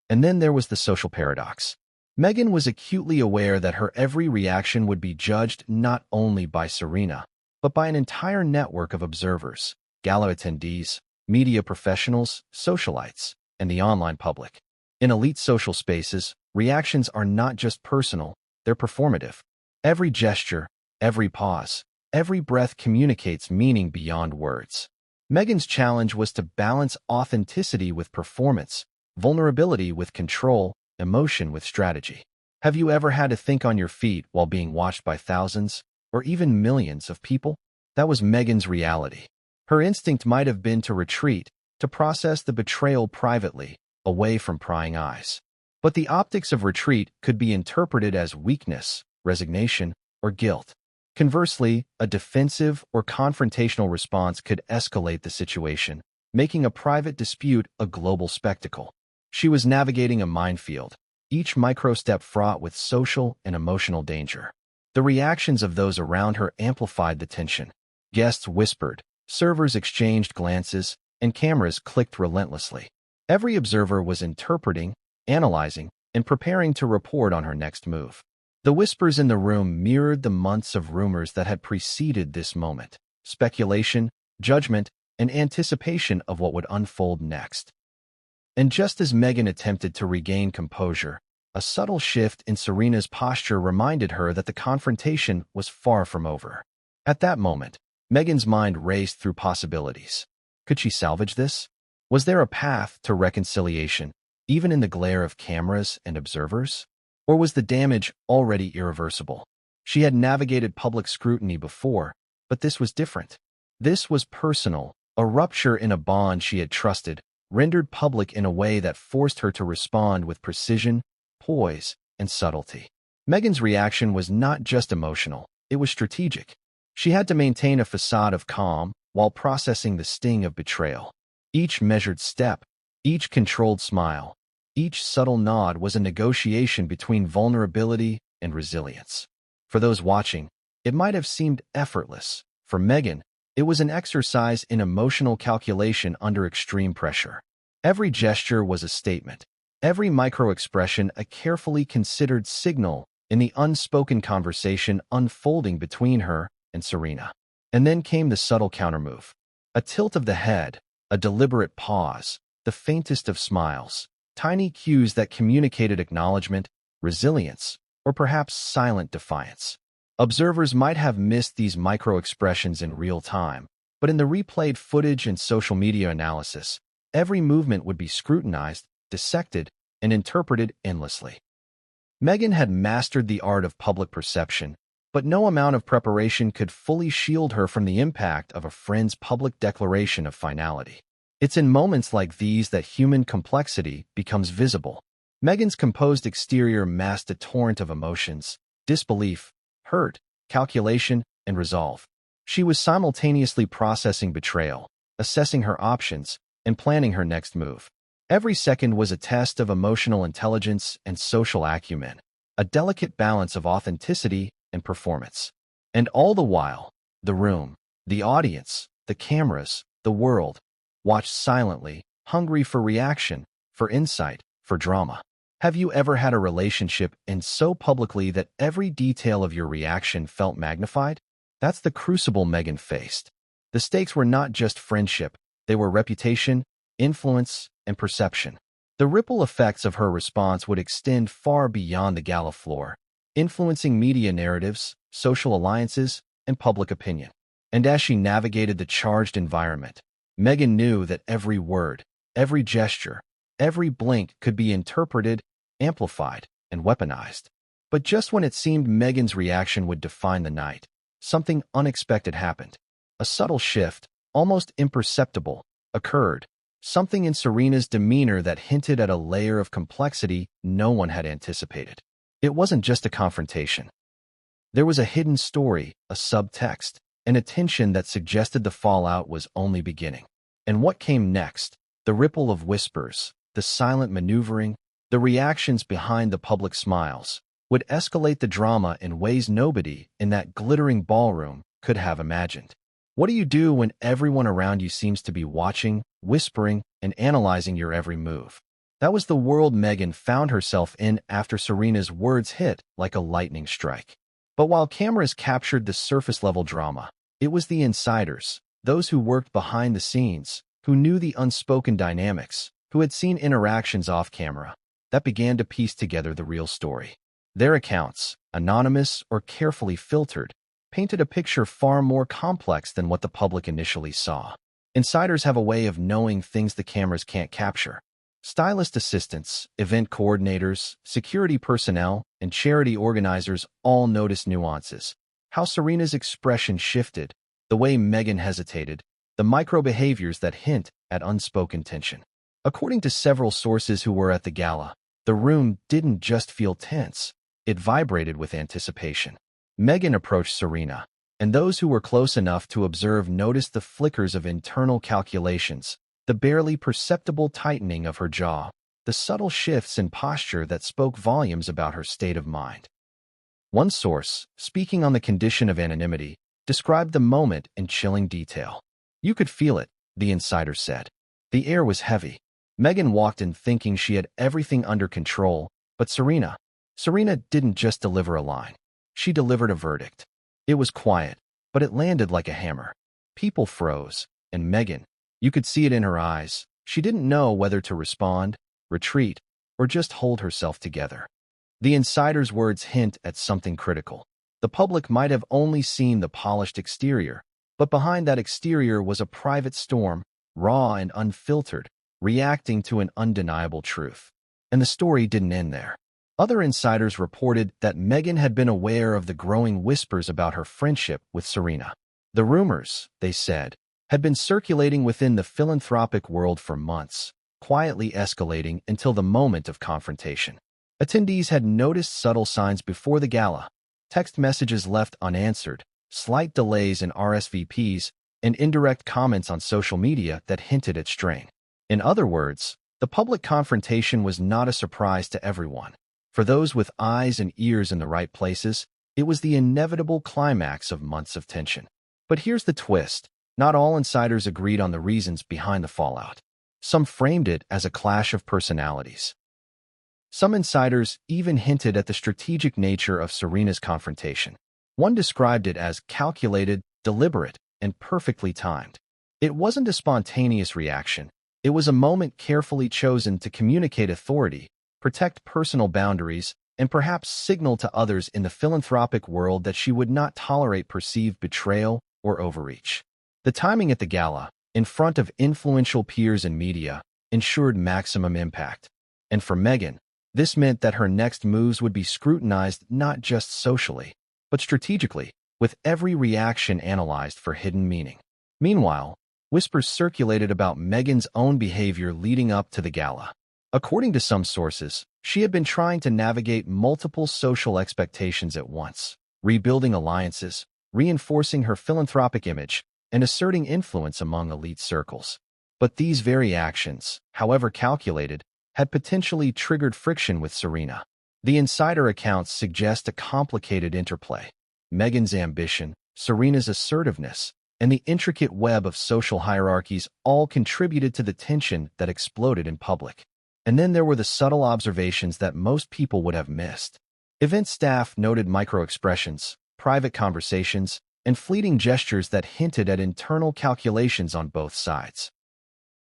And then there was the social paradox. Meghan was acutely aware that her every reaction would be judged not only by Serena, but by an entire network of observers, gala attendees, media professionals, socialites, and the online public. In elite social spaces, reactions are not just personal, they're performative. Every gesture, every pause, every breath communicates meaning beyond words. Meghan's challenge was to balance authenticity with performance, vulnerability with control, emotion with strategy. Have you ever had to think on your feet while being watched by thousands, or even millions of people? That was Meghan's reality. Her instinct might have been to retreat, to process the betrayal privately, away from prying eyes. But the optics of retreat could be interpreted as weakness, resignation, or guilt. Conversely, a defensive or confrontational response could escalate the situation, making a private dispute a global spectacle. She was navigating a minefield, each micro-step fraught with social and emotional danger. The reactions of those around her amplified the tension. Guests whispered, servers exchanged glances, and cameras clicked relentlessly. Every observer was interpreting, analyzing, and preparing to report on her next move. The whispers in the room mirrored the months of rumors that had preceded this moment: speculation, judgment, and anticipation of what would unfold next. And just as Meghan attempted to regain composure, a subtle shift in Serena's posture reminded her that the confrontation was far from over. At that moment, Meghan's mind raced through possibilities. Could she salvage this? Was there a path to reconciliation, even in the glare of cameras and observers? Or was the damage already irreversible? She had navigated public scrutiny before, but this was different. This was personal, a rupture in a bond she had trusted, rendered public in a way that forced her to respond with precision, poise, and subtlety. Meghan's reaction was not just emotional, it was strategic. She had to maintain a facade of calm while processing the sting of betrayal. Each measured step, each controlled smile, each subtle nod was a negotiation between vulnerability and resilience. For those watching, it might have seemed effortless. For Meghan, It was an exercise in emotional calculation under extreme pressure. Every gesture was a statement, every micro-expression a carefully considered signal in the unspoken conversation unfolding between her and Serena. And then came the subtle countermove. A tilt of the head, a deliberate pause, the faintest of smiles, tiny cues that communicated acknowledgement, resilience, or perhaps silent defiance. Observers might have missed these micro-expressions in real time, but in the replayed footage and social media analysis, every movement would be scrutinized, dissected, and interpreted endlessly. Meghan had mastered the art of public perception, but no amount of preparation could fully shield her from the impact of a friend's public declaration of finality. It's in moments like these that human complexity becomes visible. Meghan's composed exterior masked a torrent of emotions: disbelief, hurt, calculation, and resolve. She was simultaneously processing betrayal, assessing her options, and planning her next move. Every second was a test of emotional intelligence and social acumen, a delicate balance of authenticity and performance. And all the while, the room, the audience, the cameras, the world, watched silently, hungry for reaction, for insight, for drama. Have you ever had a relationship end so publicly that every detail of your reaction felt magnified? That's the crucible Meghan faced. The stakes were not just friendship, they were reputation, influence, and perception. The ripple effects of her response would extend far beyond the gala floor, influencing media narratives, social alliances, and public opinion. And as she navigated the charged environment, Meghan knew that every word, every gesture, every blink could be interpreted, amplified, and weaponized. But just when it seemed Meghan's reaction would define the night, something unexpected happened. A subtle shift, almost imperceptible, occurred, something in Serena's demeanor that hinted at a layer of complexity no one had anticipated. It wasn't just a confrontation. There was a hidden story, a subtext, and a tension that suggested the fallout was only beginning. And what came next? The ripple of whispers, the silent maneuvering, the reactions behind the public smiles, would escalate the drama in ways nobody in that glittering ballroom could have imagined. What do you do when everyone around you seems to be watching, whispering, and analyzing your every move? That was the world Meghan found herself in after Serena's words hit like a lightning strike. But while cameras captured the surface-level drama, it was the insiders, those who worked behind the scenes, who knew the unspoken dynamics, who had seen interactions off-camera, that began to piece together the real story. Their accounts, anonymous or carefully filtered, painted a picture far more complex than what the public initially saw. Insiders have a way of knowing things the cameras can't capture. Stylist assistants, event coordinators, security personnel, and charity organizers all noticed nuances. How Serena's expression shifted, the way Meghan hesitated, the micro-behaviors that hint at unspoken tension. According to several sources who were at the gala, the room didn't just feel tense, it vibrated with anticipation. Meghan approached Serena, and those who were close enough to observe noticed the flickers of internal calculations, the barely perceptible tightening of her jaw, the subtle shifts in posture that spoke volumes about her state of mind. One source, speaking on the condition of anonymity, described the moment in chilling detail. "You could feel it," the insider said. The air was heavy. Meghan walked in thinking she had everything under control, but Serena didn't just deliver a line. She delivered a verdict. It was quiet, but it landed like a hammer. People froze, and Meghan, you could see it in her eyes. She didn't know whether to respond, retreat, or just hold herself together. The insider's words hint at something critical. The public might have only seen the polished exterior, but behind that exterior was a private storm, raw and unfiltered, reacting to an undeniable truth. And the story didn't end there. Other insiders reported that Meghan had been aware of the growing whispers about her friendship with Serena. The rumors, they said, had been circulating within the philanthropic world for months, quietly escalating until the moment of confrontation. Attendees had noticed subtle signs before the gala: text messages left unanswered, slight delays in RSVPs, and indirect comments on social media that hinted at strain. In other words, the public confrontation was not a surprise to everyone. For those with eyes and ears in the right places, it was the inevitable climax of months of tension. But here's the twist. Not all insiders agreed on the reasons behind the fallout. Some framed it as a clash of personalities. Some insiders even hinted at the strategic nature of Serena's confrontation. One described it as calculated, deliberate, and perfectly timed. It wasn't a spontaneous reaction. It was a moment carefully chosen to communicate authority, protect personal boundaries, and perhaps signal to others in the philanthropic world that she would not tolerate perceived betrayal or overreach. The timing at the gala, in front of influential peers and media, ensured maximum impact. And for Meghan, this meant that her next moves would be scrutinized not just socially, but strategically, with every reaction analyzed for hidden meaning. Meanwhile, whispers circulated about Meghan's own behavior leading up to the gala. According to some sources, she had been trying to navigate multiple social expectations at once, rebuilding alliances, reinforcing her philanthropic image, and asserting influence among elite circles. But these very actions, however calculated, had potentially triggered friction with Serena. The insider accounts suggest a complicated interplay. Meghan's ambition, Serena's assertiveness, and the intricate web of social hierarchies all contributed to the tension that exploded in public. And then there were the subtle observations that most people would have missed. Event staff noted micro-expressions, private conversations, and fleeting gestures that hinted at internal calculations on both sides.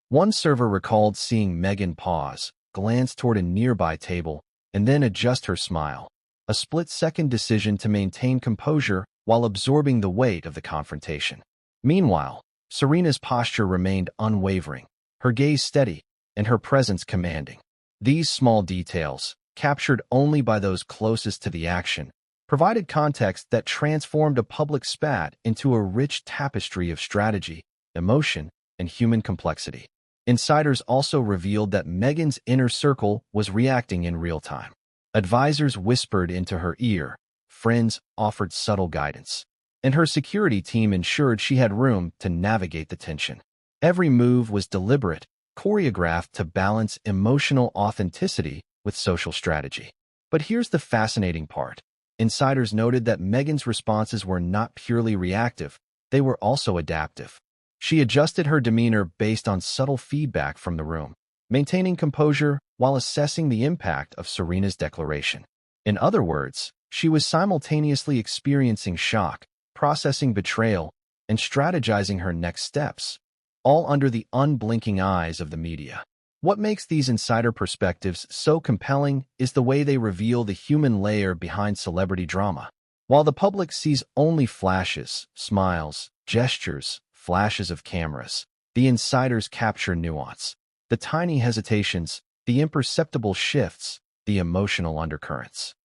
One server recalled seeing Meghan pause, glance toward a nearby table, and then adjust her smile, a split-second decision to maintain composure while absorbing the weight of the confrontation. Meanwhile, Serena's posture remained unwavering, her gaze steady, and her presence commanding. These small details, captured only by those closest to the action, provided context that transformed a public spat into a rich tapestry of strategy, emotion, and human complexity. Insiders also revealed that Meghan's inner circle was reacting in real time. Advisors whispered into her ear, friends offered subtle guidance, and her security team ensured she had room to navigate the tension. Every move was deliberate, choreographed to balance emotional authenticity with social strategy. But here's the fascinating part. Insiders noted that Meghan's responses were not purely reactive, they were also adaptive. She adjusted her demeanor based on subtle feedback from the room, maintaining composure while assessing the impact of Serena's declaration. In other words, she was simultaneously experiencing shock, processing betrayal, and strategizing her next steps, all under the unblinking eyes of the media. What makes these insider perspectives so compelling is the way they reveal the human layer behind celebrity drama. While the public sees only flashes, smiles, gestures, flashes of cameras, the insiders capture nuance, the tiny hesitations, the imperceptible shifts, the emotional undercurrents.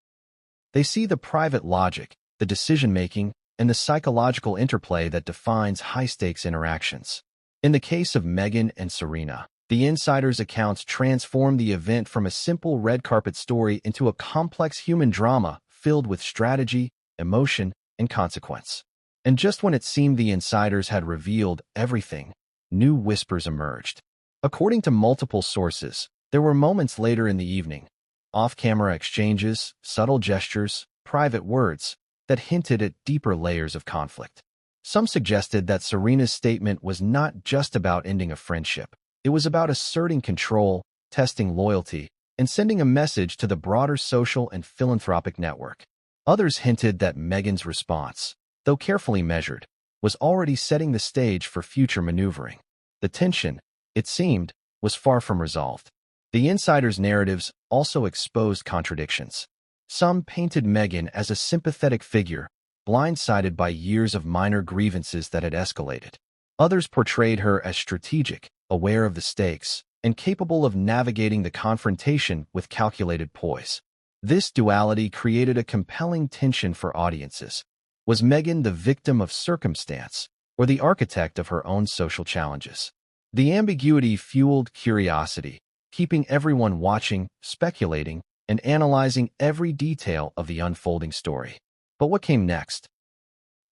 They see the private logic, the decision-making, and the psychological interplay that defines high-stakes interactions. In the case of Meghan and Serena, the insiders' accounts transformed the event from a simple red carpet story into a complex human drama filled with strategy, emotion, and consequence. And just when it seemed the insiders had revealed everything, new whispers emerged. According to multiple sources, there were moments later in the evening, off-camera exchanges, subtle gestures, private words, that hinted at deeper layers of conflict. Some suggested that Serena's statement was not just about ending a friendship. It was about asserting control, testing loyalty, and sending a message to the broader social and philanthropic network. Others hinted that Meghan's response, though carefully measured, was already setting the stage for future maneuvering. The tension, it seemed, was far from resolved. The insiders' narratives also exposed contradictions. Some painted Meghan as a sympathetic figure, blindsided by years of minor grievances that had escalated. Others portrayed her as strategic, aware of the stakes, and capable of navigating the confrontation with calculated poise. This duality created a compelling tension for audiences. Was Meghan the victim of circumstance, or the architect of her own social challenges? The ambiguity fueled curiosity, keeping everyone watching, speculating, and analyzing every detail of the unfolding story. But what came next?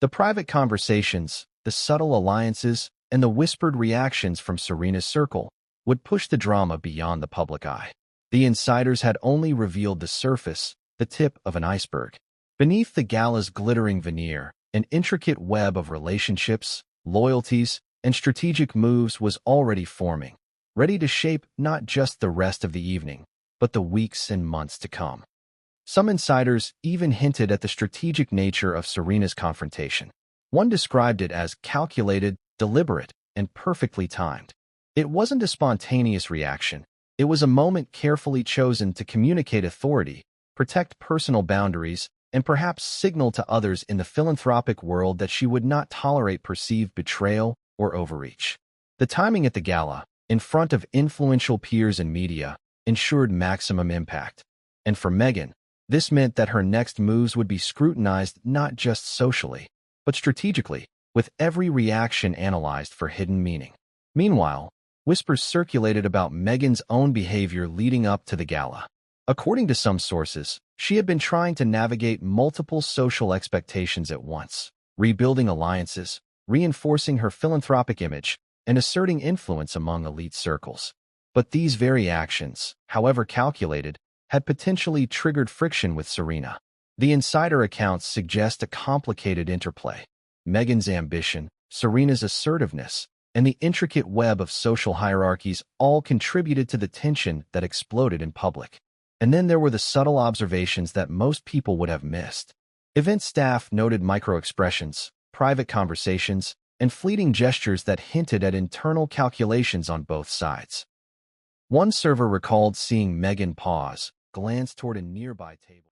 The private conversations, the subtle alliances, and the whispered reactions from Serena's circle would push the drama beyond the public eye. The insiders had only revealed the surface, the tip of an iceberg. Beneath the gala's glittering veneer, an intricate web of relationships, loyalties, and strategic moves was already forming, ready to shape not just the rest of the evening, but the weeks and months to come. Some insiders even hinted at the strategic nature of Serena's confrontation. One described it as calculated, deliberate, and perfectly timed. It wasn't a spontaneous reaction. It was a moment carefully chosen to communicate authority, protect personal boundaries, and perhaps signal to others in the philanthropic world that she would not tolerate perceived betrayal or overreach. The timing at the gala, in front of influential peers and media, ensured maximum impact. And for Meghan, this meant that her next moves would be scrutinized not just socially, but strategically, with every reaction analyzed for hidden meaning. Meanwhile, whispers circulated about Meghan's own behavior leading up to the gala. According to some sources, she had been trying to navigate multiple social expectations at once, rebuilding alliances, reinforcing her philanthropic image, and asserting influence among elite circles. But these very actions, however calculated, had potentially triggered friction with Serena. The insider accounts suggest a complicated interplay. Meghan's ambition, Serena's assertiveness, and the intricate web of social hierarchies all contributed to the tension that exploded in public. And then there were the subtle observations that most people would have missed. Event staff noted micro-expressions, private conversations, and fleeting gestures that hinted at internal calculations on both sides. One server recalled seeing Meghan pause, glance toward a nearby table.